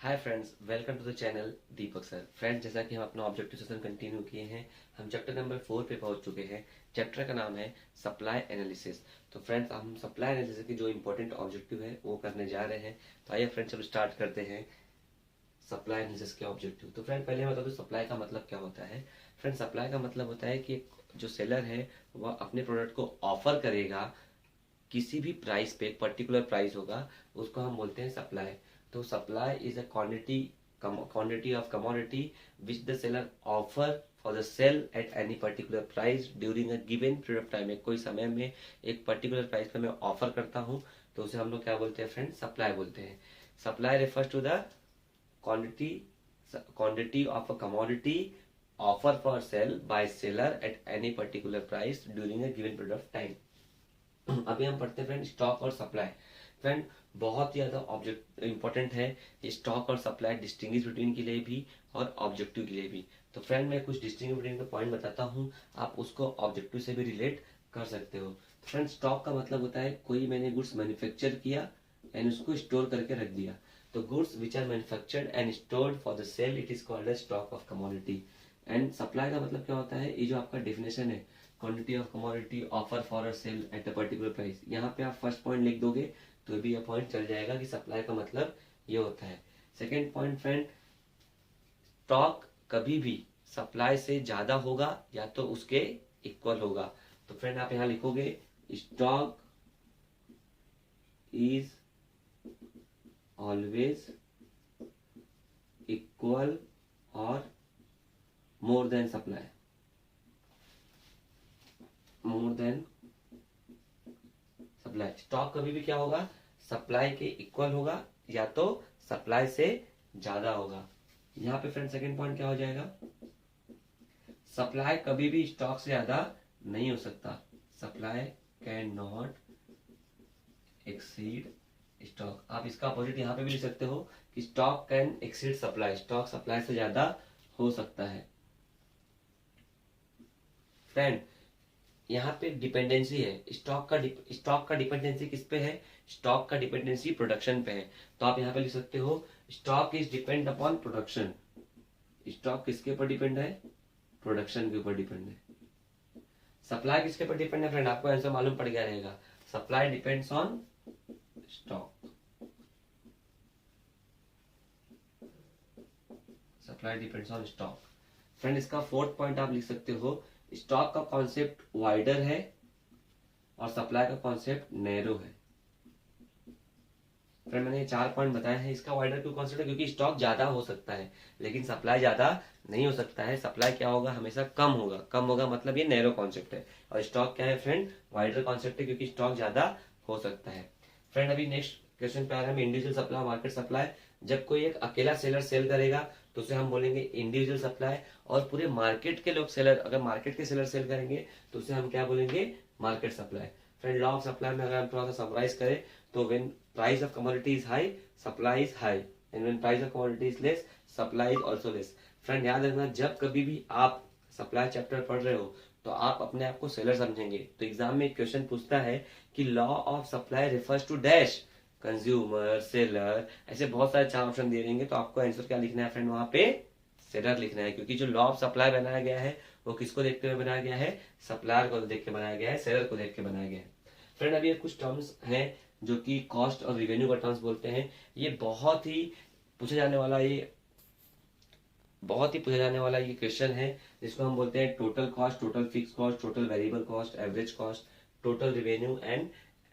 Hi friends, welcome to the channel Deepak sir. Friends, जैसा कि हम अपना ऑब्जेक्टिव सेशन कंटिन्यू किए हैं, हम चैप्टर नंबर 4 पे पहुंच चुके हैं। चैप्टर का नाम है सप्लाई एनालिसिस। तो फ्रेंड्स, हम सप्लाई एनालिसिस के जो इंपॉर्टेंट ऑब्जेक्टिव है वो करने जा रहे हैं। तो आइए फ्रेंड्स, अब स्टार्ट करते हैं सप्लाई एनालिसिस के ऑब्जेक्टिव। तो फ्रेंड, पहले मैं बता दूं सप्लाई का मतलब क्या होता है। फ्रेंड, सप्लाई का मतलब होता है कि जो सेलर है वह अपने प्रोडक्ट को ऑफर करेगा किसी भी प्राइस पे, एक पर्टिकुलर प्राइस होगा, उसको हम बोलते हैं सप्लाई। तो supply is a quantity of commodity which the seller offer for the sale at any particular price during a given period of time. कोई समय में एक पर्टिकुलर प्राइस पे मैं ऑफर करता हूँ, तो उसे हम लोग क्या बोलते हैं फ्रेंड? सप्लाई बोलते हैं। Supply refers to the quantity quantity of a commodity offer for sale by seller at any particular price during a given period of time। अभी हम पढ़ते हैं फ्रेंड स्टॉक और सप्लाई। फ्रेंड, बहुत ही ज्यादा ऑब्जेक्ट इंपॉर्टेंट है स्टॉक और supply, distinguish between के लिए भी और ऑब्जेक्टिव के लिए भी। तो फ्रेंड, मैं कुछ डिस्टिंग्विश बिटवीन का पॉइंट बताता हूँ, आप उसको ऑब्जेक्टिव से भी रिलेट कर सकते हो। फ्रेंड, स्टॉक का मतलब होता है कोई मैंने गुड्स मैन्युफैक्चर किया एंड उसको स्टोर करके रख दिया। तो goods which are manufactured and stored for the sale, it is called stock of commodity. And supply का मतलब क्या होता है? ये जो आपका डेफिनेशन है, quantity of commodity offer for a sale at a particular price. यहाँ पे आप फर्स्ट पॉइंट लिख दोगे तो भी यह पॉइंट चल जाएगा कि सप्लाई का मतलब ये होता है। सेकेंड पॉइंट फ्रेंड, स्टॉक कभी भी सप्लाई से ज्यादा होगा या तो उसके इक्वल होगा। तो फ्रेंड, आप यहाँ लिखोगे स्टॉक इज ऑलवेज इक्वल और more than supply. More than supply, stock कभी भी क्या होगा? सप्लाई के इक्वल होगा या तो सप्लाई से ज्यादा होगा। यहाँ पे फ्रेंड सेकंड पॉइंट क्या हो जाएगा? सप्लाई कभी भी स्टॉक से ज्यादा नहीं हो सकता। Supply can not exceed stock. आप इसका अपोजिट यहाँ पे भी लिख सकते हो कि stock can exceed supply. Stock supply से ज्यादा हो सकता है। फ्रेंड, यहाँ पे डिपेंडेंसी है स्टॉक का डिपेंडेंसी किस पे है? स्टॉक का डिपेंडेंसी प्रोडक्शन पे है। तो आप यहाँ पे लिख सकते हो stock is depend upon production. Stock किसके ऊपर डिपेंड है? प्रोडक्शन के ऊपर डिपेंड है। सप्लाई किसके ऊपर डिपेंड है फ्रेंड? आपको आंसर मालूम पड़ गया रहेगा। Supply depends on stock. Supply depends on stock. Friend, इसका फोर्थ पॉइंट आप लिख सकते हो स्टॉक का कॉन्सेप्ट वाइडर है और सप्लाई का कॉन्सेप्ट नैरो है। फ्रेंड, मैंने ये 4 पॉइंट बताए हैं। इसका वाइडर क्यों कॉन्सेप्ट है? क्योंकि स्टॉक ज्यादा हो सकता है लेकिन सप्लाई ज्यादा नहीं हो सकता है। सप्लाई क्या होगा? हमेशा कम होगा। कम होगा मतलब ये नैरो कॉन्सेप्ट है। और स्टॉक क्या है फ्रेंड? वाइडर कॉन्सेप्ट है क्योंकि स्टॉक ज्यादा हो सकता है। फ्रेंड, अभी नेक्स्ट क्वेश्चन पे आ रहा है इंडिविजुअल सप्लाई, मार्केट सप्लाई। जब कोई एक अकेला सेलर सेल करेगा तो उसे हम बोलेंगे इंडिविजुअल सप्लाई। और पूरे मार्केट के लोग सेलर, अगर मार्केट के सेलर सेल करेंगे तो उसे हम क्या बोलेंगे? Market supply. Friend, law of supply में अगर हम थोड़ा सा समराइज करें तो when price of commodity is high, supply is high, and when price of commodity is less, supply is also less. Friend, याद रखना, जब कभी भी आप सप्लाई चैप्टर पढ़ रहे हो तो आप अपने आप को सेलर समझेंगे। तो एग्जाम में एक क्वेश्चन पूछता है कि law of supply refers to dash, consumer, seller, ऐसे बहुत सारे 4 ऑप्शन दे देंगे। तो आपको आंसर क्या लिखना है फ्रेंड? वहां पे सेलर लिखना है, क्योंकि जो लॉ ऑफ सप्लाई बनाया गया है वो किसको देखते हुए बनाया गया है? सप्लायर को देख के बनाया गया है, सेलर को देख के बनाया गया है। फ्रेंड, अभी कुछ टर्म्स हैं जो कि कॉस्ट और रिवेन्यू का टर्म्स बोलते हैं। ये पूछा जाने वाला ये बहुत ही पूछा जाने वाला ये क्वेश्चन है, जिसको हम बोलते हैं total cost, total fix cost, total variable cost, average cost, total revenue and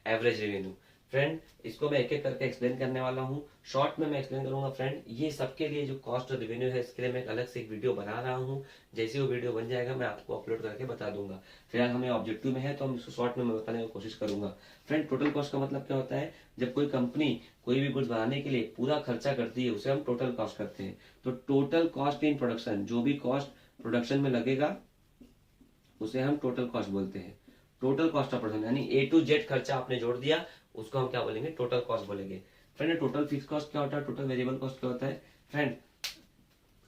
average revenue. Friend, इसको मैं एक एक करके एक्सप्लेन करने वाला हूँ। शॉर्ट में मैं एक्सप्लेन करूंगा फ्रेंड। ये सबके लिए जो कॉस्ट और रिवेन्यू है इसके लिए मैं अलग से एक वीडियो बना रहा हूँ। जैसे वो वीडियो बन जाएगा मैं आपको अपलोड करके बता दूंगा। फिलहाल हमें ऑब्जेक्टिव में है तो हम इसको शॉर्ट में मैं बताने की कोशिश करूंगा। फ्रेंड, टोटल कॉस्ट का मतलब क्या होता है? जब कोई कंपनी कोई भी गुड्स बनाने के लिए पूरा खर्चा करती है उसे हम टोटल कॉस्ट करते हैं। तो टोटल कॉस्ट इन प्रोडक्शन, जो भी कॉस्ट प्रोडक्शन में लगेगा उसे हम टोटल कॉस्ट बोलते हैं। टोटल कॉस्ट ऑफ प्रोडक्शन यानी ए टू जेड खर्चा आपने जोड़ दिया, उसको हम क्या बोलेंगे? टोटल कॉस्ट बोलेंगे। फ्रेंड, टोटल फिक्स कॉस्ट क्या होता है? टोटल वेरिएबल कॉस्ट क्या होता है? फ्रेंड,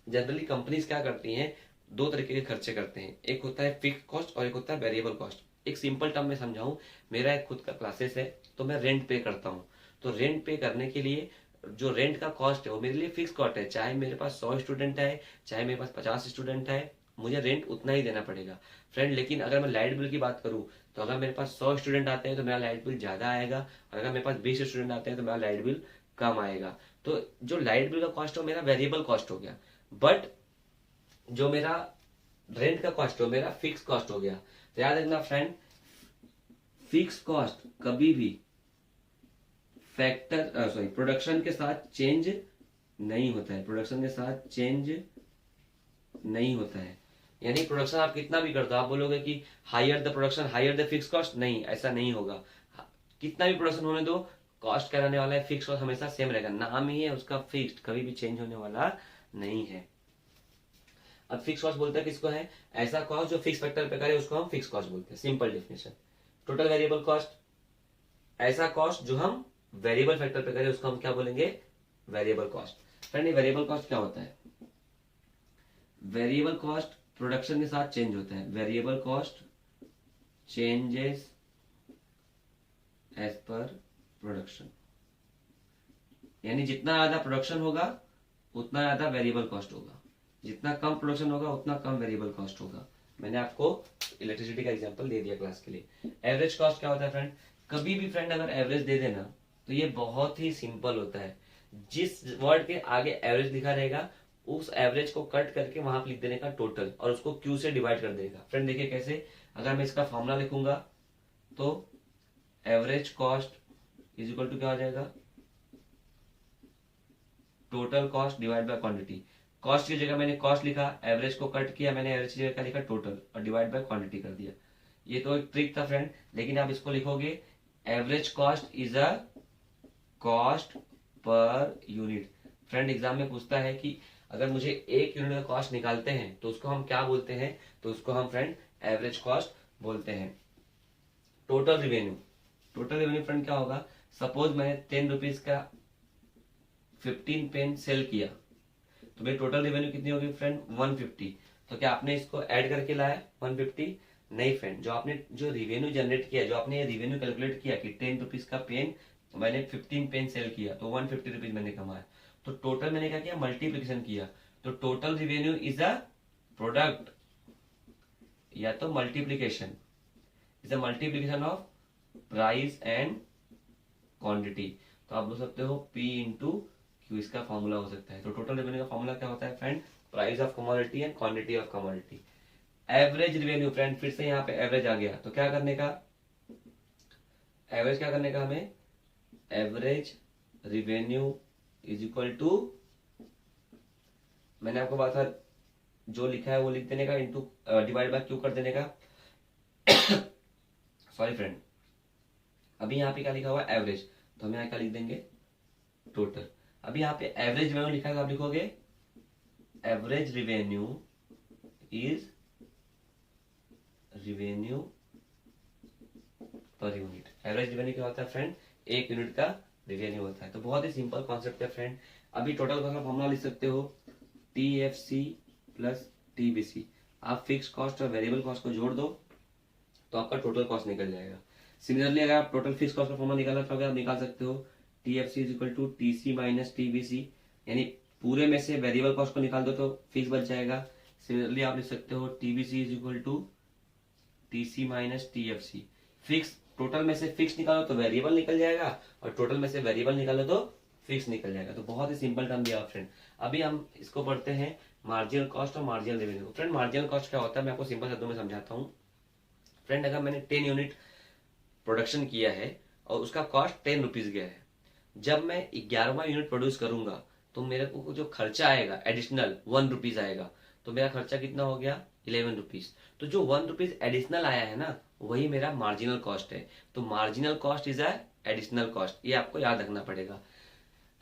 जनरली कंपनीज क्या करती हैं? 2 तरीके के खर्चे करते हैं, एक होता है फिक्स कॉस्ट और एक होता है वेरिएबल कॉस्ट। एक सिंपल टर्म में समझाऊं, मेरा एक खुद का क्लासेस है तो मैं रेंट पे करता हूँ। तो रेंट पे करने के लिए जो रेंट का कॉस्ट है वो मेरे लिए फिक्स कॉस्ट है, चाहे मेरे पास 100 स्टूडेंट है, चाहे मेरे पास 50 स्टूडेंट है, मुझे रेंट उतना ही देना पड़ेगा फ्रेंड। लेकिन अगर मैं लाइट बिल की बात करूं, तो अगर मेरे पास 100 स्टूडेंट आते हैं तो मेरा लाइट बिल ज्यादा आएगा, और अगर मेरे पास 20 स्टूडेंट आते हैं तो मेरा लाइट बिल कम आएगा। तो जो लाइट बिल का कॉस्ट है वो मेरा वेरिएबल कॉस्ट हो गया, बट जो मेरा रेंट का कॉस्ट हो मेरा फिक्स कॉस्ट हो गया। तो याद रखना फ्रेंड, फिक्स कॉस्ट कभी भी फैक्टर सॉरी प्रोडक्शन के साथ चेंज नहीं होता है, प्रोडक्शन के साथ चेंज नहीं होता है। यानी प्रोडक्शन आप कितना भी कर दो, आप बोलोगे कि higher the production higher the fix cost, नहीं, ऐसा नहीं होगा। कितना भी प्रोडक्शन होने दो, कॉस्ट क्या रहने वाला है, फिक्स कॉस्ट हमेशा सेम रहेगा, नाम ही है उसका फिक्स्ड, कभी भी चेंज होने वाला नहीं है। अब फिक्स कॉस्ट बोलते हैं किसको है, ऐसा कॉस्ट जो फिक्स फैक्टर पे करे उसको हम फिक्स कॉस्ट बोलते हैं, simple definition. Total variable cost, ऐसा कॉस्ट जो हम वेरिएबल फैक्टर पे करें उसको हम क्या बोलेंगे, variable cost. Friend, variable cost क्या होता है, वेरिएबल कॉस्ट प्रोडक्शन के साथ चेंज होता है, variable cost changes as per production. यानी जितना ज्यादा प्रोडक्शन होगा उतना ज्यादा वेरिएबल कॉस्ट होगा, जितना कम प्रोडक्शन होगा उतना कम वेरिएबल कॉस्ट होगा। मैंने आपको इलेक्ट्रिसिटी का एग्जांपल दे दिया क्लास के लिए। एवरेज कॉस्ट क्या होता है फ्रेंड, कभी भी फ्रेंड अगर एवरेज दे देना तो ये बहुत ही सिंपल होता है, जिस वर्ड के आगे एवरेज लिखा रहेगा उस एवरेज को कट करके वहां पर लिख देने का टोटल, और उसको क्यू से डिवाइड कर देगा। फ्रेंड देखिए कैसे, अगर मैं इसका फॉर्मूला लिखूंगा तो average cost is equal to क्या हो जाएगा, total cost divide by quantity. Cost की जगह मैंने कॉस्ट लिखा, एवरेज को कट किया, मैंने एवरेज की जगह लिखा टोटल और डिवाइड बाय क्वांटिटी कर दिया। ये तो एक ट्रिक था फ्रेंड, लेकिन आप इसको लिखोगे average cost is a cost per unit. Friend exam में पूछता है कि अगर मुझे एक यूनिट का कॉस्ट निकालते हैं तो उसको हम क्या बोलते हैं, तो उसको हम फ्रेंड एवरेज कॉस्ट बोलते हैं। Total revenue, total revenue friend क्या होगा, सपोज मैंने 10 रुपीज का 15 पेन सेल किया, तो मेरी टोटल रेवेन्यू कितनी होगी फ्रेंड 150। तो क्या आपने इसको ऐड करके लाया 150, नहीं फ्रेंड, जो आपने जो रेवेन्यू जनरेट किया, जो आपने ये रेवेन्यू कैलकुलेट किया कि 10 रुपीज का पेन मैंने 15 पेन सेल किया तो 150 रुपीज मैंने कमाया, तो टोटल मैंने क्या किया, मल्टीप्लीकेशन किया। तो total revenue is a product या तो multiplication, is a multiplication of price and quantity. तो आप बोल सकते हो P इंटू क्यू इसका फॉर्मूला हो सकता है। तो टोटल रेवेन्यू का फॉर्मूला क्या होता है friend, price of commodity and quantity of commodity. Average revenue friend, फिर से यहाँ पे एवरेज आ गया, तो क्या करने का, एवरेज क्या करने का हमें, average revenue is equal to, मैंने आपको बात जो लिखा है वो लिख देने का, इंटू डिवाइड बाय क्यू कर देने का। सॉरी फ्रेंड, अभी यहाँ पे क्या लिखा हुआ है एवरेज, तो हम यहाँ क्या लिख देंगे टोटल। अभी यहाँ पे एवरेज रेवेन्यू लिखा है तो आप लिखोगे average revenue is revenue per unit. Average revenue क्या होता है फ्रेंड, एक यूनिट का रेवेन्यू होता है। तो बहुत ही सिंपल कॉन्सेप्ट है फ्रेंड। अभी टोटल कॉस्ट का फॉर्मूला लिख सकते हो TFC प्लस TBC। आप फिक्स कॉस्ट और वेरिएबल कॉस्ट को जोड़ दो तो आपका टोटल कॉस्ट निकल जाएगा। सिमिलरली अगर आप टोटल फिक्स कॉस्ट का फॉर्मूला निकालना चाहोगे आप निकाल सकते हो TFC is equal to TC minus TBC, यानी पूरे में से वेरिएबल कॉस्ट को निकाल दो तो फिक्स बच जाएगा। सिमिलरली आप लिख सकते हो TBC is equal to TC minus TFC। Fix total में से फिक्स निकालो तो वेरिएबल निकल जाएगा, और टोटल में से वेरिएबल निकालो तो फिक्स निकल जाएगा। तो बहुत ही सिंपल टर्म दिया फ्रेंड। अभी हम इसको पढ़ते हैं मार्जिनल कॉस्ट और marginal revenue. Friend marginal cost क्या होता है मैं आपको सिंपल शब्दों में समझाता हूँ। फ्रेंड अगर मैंने 10 यूनिट प्रोडक्शन किया है और उसका कॉस्ट 10 रुपीज गया है, जब मैं 11वां यूनिट प्रोड्यूस करूंगा तो मेरे को जो खर्चा आएगा एडिशनल 1 रुपीज आएगा, तो मेरा खर्चा कितना हो गया 11 रुपीज। तो जो 1 रुपीज एडिशनल आया है ना वही मेरा मार्जिनल कॉस्ट है। तो marginal cost is a additional cost, ये आपको याद रखना पड़ेगा।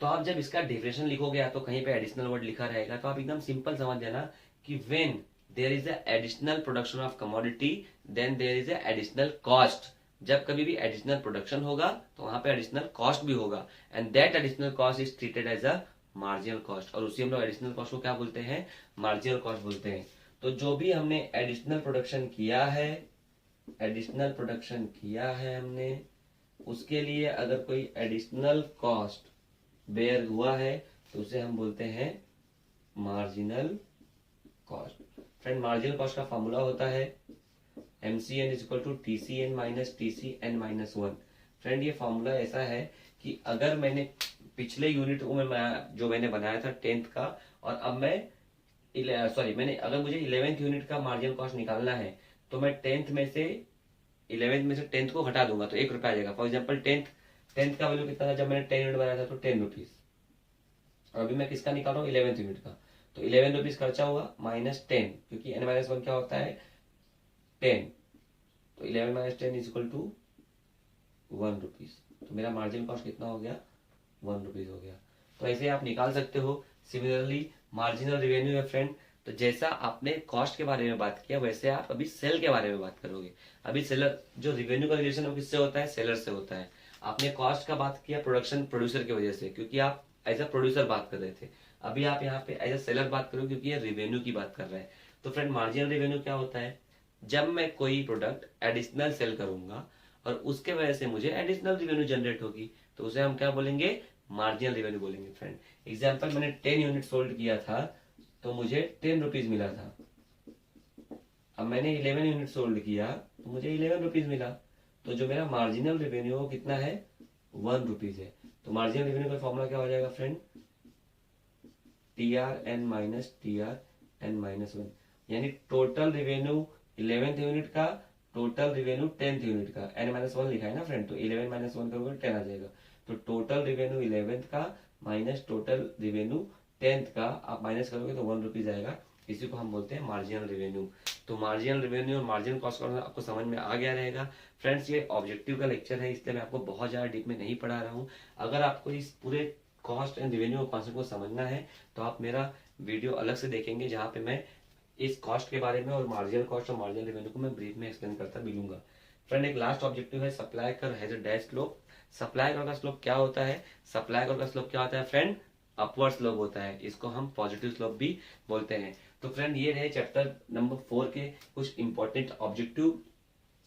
तो आप जब इसका डेफिनेशन लिखोगे या तो कहीं पे एडिशनल वर्ड लिखा रहेगा तो आप एकदम सिंपल समझ लेना कि when there is a additional production of commodity then there is a additional cost. जब कभी भी एडिशनल प्रोडक्शन होगा तो वहां पे एडिशनल कॉस्ट भी होगा, and that additional cost is treated as a marginal cost. और उसी हम लोग एडिशनल कॉस्ट को क्या बोलते हैं, मार्जिनल कॉस्ट बोलते हैं। तो जो भी हमने एडिशनल प्रोडक्शन किया है, एडिशनल प्रोडक्शन किया है हमने, उसके लिए अगर कोई एडिशनल कॉस्ट बेयर हुआ है तो उसे हम बोलते हैं marginal cost. Friend marginal cost का फॉर्मूला होता है MCN is equal to TCN minus TCN minus 1। Friend ये फॉर्मूला ऐसा है कि अगर मैंने पिछले यूनिट को जो मैंने बनाया था 10th का, और अब मैंने अगर मुझे 11th यूनिट का मार्जिनल कॉस्ट निकालना है तो मैं 10th में से 11th में से 10th को हटा दूंगा तो 1 रुपया आ जाएगा। फॉर एग्जाम्पल 10th का वैल्यू कितना था जब मैंने 10 यूनिट बनाया था, तो 10 रुपीज। और अभी मैं किसका निकाल रहा हूँ, 11th यूनिट का, तो 11 रुपीज खर्चा हुआ माइनस 10, क्योंकि n-1 क्या होता है 10, तो 11 माइनस 10 इज इक्वल टू 1 रुपीज। तो मेरा मार्जिन कॉस्ट कितना हो गया, 1 रुपीज हो गया। तो ऐसे आप निकाल सकते हो। सिमिलरली मार्जिनल रेवेन्यू है फ्रेंड, तो जैसा आपने कॉस्ट के बारे में बात किया वैसे आप अभी सेल के बारे में बात करोगे। अभी सेलर जो रेवेन्यू का रिलेशन वो किससे होता है, सेलर से होता है। आपने कॉस्ट का बात किया प्रोडक्शन प्रोड्यूसर की वजह से, क्योंकि आप एज अ प्रोड्यूसर बात कर रहे थे। अभी आप यहाँ पे एज अ सेलर बात करो क्योंकि ये रेवेन्यू की बात कर रहे हैं। तो फ्रेंड मार्जिनल रेवेन्यू क्या होता है, जब मैं कोई प्रोडक्ट एडिशनल सेल करूंगा और उसके वजह से मुझे एडिशनल रेवेन्यू जनरेट होगी, तो उसे हम क्या बोलेंगे, मार्जिनल रेवेन्यू बोलेंगे। फ्रेंड एग्जाम्पल मैंने 10 यूनिट सोल्ड किया था तो मुझे 10 रुपीज मिला था। अब मैंने 11 यूनिट सोल्ड किया तो मुझे 11 रुपीज मिला। तो जो मेरा मार्जिनल रेवेन्यू वो कितना है, 1 रुपीज है। तो मार्जिनल रेवेन्यू का फॉर्मूला क्या हो जाएगा friend, TRN minus TRN minus 1, यानी टोटल रेवेन्यू 11th यूनिट का, टोटल रेवेन्यू 10th यूनिट का। n-1 लिखा है ना फ्रेंड, तो 11 माइनस 1 करोगे 10 आ जाएगा। तो टोटल रेवेन्यू 11th का माइनस टोटल रेवेन्यू 10th का आप माइनस करोगे तो 1 रुपीज आएगा। इसी को हम बोलते हैं मार्जिनल रेवेन्यू। तो मार्जिनल रेवेन्यू और मार्जिनल कॉस्ट का आपको समझ में आ गया रहेगा। फ्रेंड्स ये ऑब्जेक्टिव का लेक्चर है, इसलिए मैं आपको बहुत ज्यादा डीप में नहीं पढ़ा रहा हूँ। अगर आपको इस पूरे कॉस्ट एंड रेवेन्यू कॉन्सेप्ट को समझना है तो आप मेरा वीडियो अलग से देखेंगे, जहाँ पे मैं इस कॉस्ट के बारे में और मार्जिनल कॉस्ट और मार्जिनल रेवेन्यू को मैं ब्रीफ में एक्सप्लेन करता मिलूंगा। फ्रेंड एक लास्ट ऑब्जेक्टिव है, सप्लाई कर has a dash slope. Supply कर का स्लोप क्या होता है, सप्लाई कर का स्लोप क्या होता है फ्रेंड, अपवर्ड स्लोप होता है। इसको हम पॉजिटिव स्लोप भी बोलते हैं। तो फ्रेंड ये रहे चैप्टर नंबर 4 के कुछ इंपॉर्टेंट ऑब्जेक्टिव,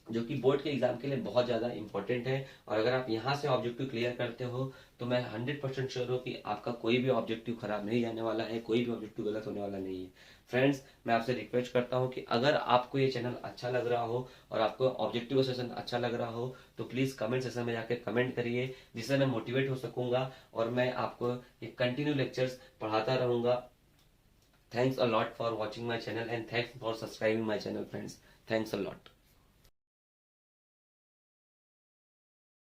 जो कि बोर्ड के एग्जाम के लिए बहुत ज्यादा इंपॉर्टेंट है। और अगर आप यहाँ से ऑब्जेक्टिव क्लियर करते हो तो मैं 100% श्योर हूँ कि आपका कोई भी ऑब्जेक्टिव खराब नहीं जाने वाला है, कोई भी ऑब्जेक्टिव गलत होने वाला नहीं है। फ्रेंड्स मैं आपसे रिक्वेस्ट करता हूँ कि अगर आपको ये चैनल अच्छा लग रहा हो और आपको ऑब्जेक्टिव सेशन अच्छा लग रहा हो तो प्लीज कमेंट सेशन में जाकर कमेंट करिए, जिससे मैं मोटिवेट हो सकूंगा और मैं आपको ये कंटिन्यू लेक्चर्स पढ़ाता रहूंगा। Thanks a lot for watching my channel and thanks for subscribing my channel friends. Thanks a lot.